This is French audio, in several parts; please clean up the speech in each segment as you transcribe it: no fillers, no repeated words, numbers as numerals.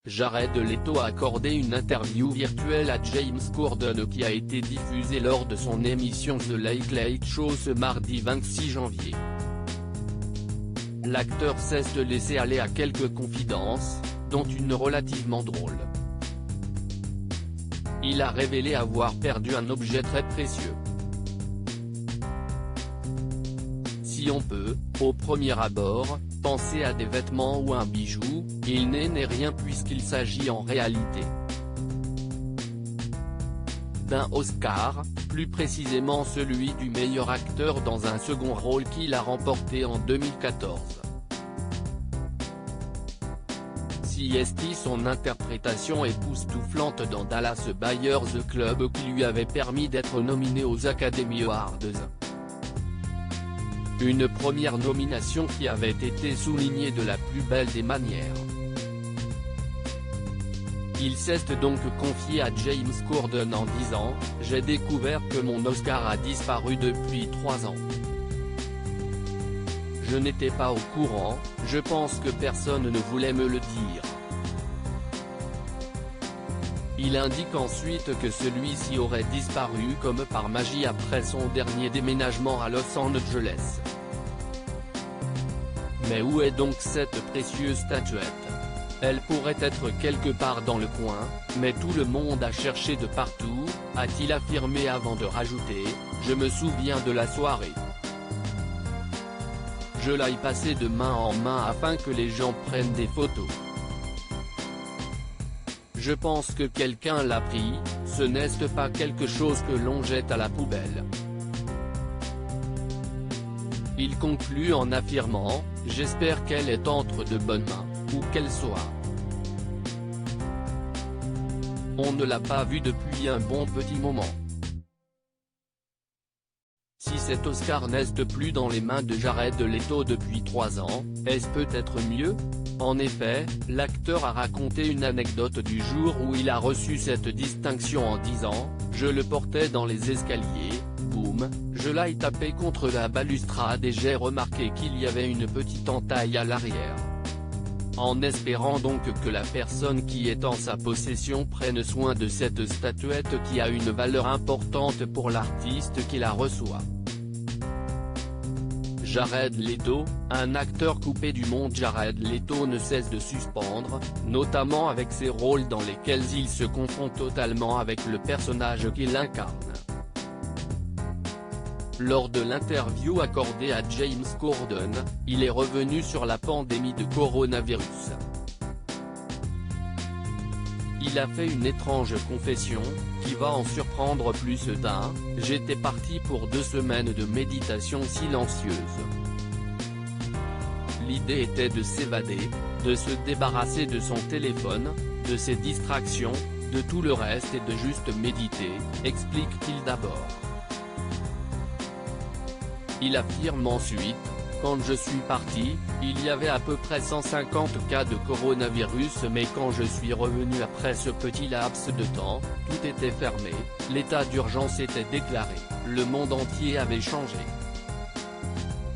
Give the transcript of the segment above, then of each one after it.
Jared Leto a accordé une interview virtuelle à James Corden qui a été diffusée lors de son émission The Late Late Show ce mardi 26 janvier. L'acteur cesse de laisser aller à quelques confidences, dont une relativement drôle. Il a révélé avoir perdu un objet très précieux. Si on peut, au premier abord, penser à des vêtements ou un bijou, il n'est rien puisqu'il s'agit en réalité d'un Oscar, plus précisément celui du meilleur acteur dans un second rôle qu'il a remporté en 2014. Si son interprétation époustouflante dans Dallas Buyers Club qui lui avait permis d'être nominé aux Academy Awards. Une première nomination qui avait été soulignée de la plus belle des manières. Il s'est donc confié à James Corden en disant « J'ai découvert que mon Oscar a disparu depuis 3 ans. Je n'étais pas au courant, je pense que personne ne voulait me le dire. » Il indique ensuite que celui-ci aurait disparu comme par magie après son dernier déménagement à Los Angeles. Mais où est donc cette précieuse statuette? Elle pourrait être quelque part dans le coin, mais tout le monde a cherché de partout, a-t-il affirmé avant de rajouter « Je me souviens de la soirée. Je l'ai passée de main en main afin que les gens prennent des photos. Je pense que quelqu'un l'a pris, ce n'est pas quelque chose que l'on jette à la poubelle. » Il conclut en affirmant « J'espère qu'elle est entre de bonnes mains, où qu'elle soit. On ne l'a pas vue depuis un bon petit moment. » Si cet Oscar n'est plus dans les mains de Jared Leto depuis 3 ans, est-ce peut-être mieux? En effet, l'acteur a raconté une anecdote du jour où il a reçu cette distinction en disant « Je le portais dans les escaliers, boum, je l'ai tapé contre la balustrade et j'ai remarqué qu'il y avait une petite entaille à l'arrière. » En espérant donc que la personne qui est en sa possession prenne soin de cette statuette qui a une valeur importante pour l'artiste qui la reçoit. Jared Leto, un acteur coupé du monde. Jared Leto ne cesse de surprendre, notamment avec ses rôles dans lesquels il se confond totalement avec le personnage qu'il incarne. Lors de l'interview accordée à James Corden, il est revenu sur la pandémie de coronavirus. Il a fait une étrange confession, qui va en surprendre plus d'un « J'étais parti pour 2 semaines de méditation silencieuse. L'idée était de s'évader, de se débarrasser de son téléphone, de ses distractions, de tout le reste et de juste méditer », explique-t-il d'abord. Il affirme ensuite « Quand je suis parti, il y avait à peu près 150 cas de coronavirus mais quand je suis revenu après ce petit laps de temps, tout était fermé, l'état d'urgence était déclaré, le monde entier avait changé. »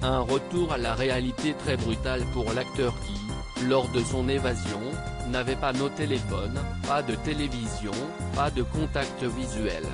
Un retour à la réalité très brutal pour l'acteur qui, lors de son évasion, n'avait pas nos téléphones, pas de télévision, pas de contact visuel.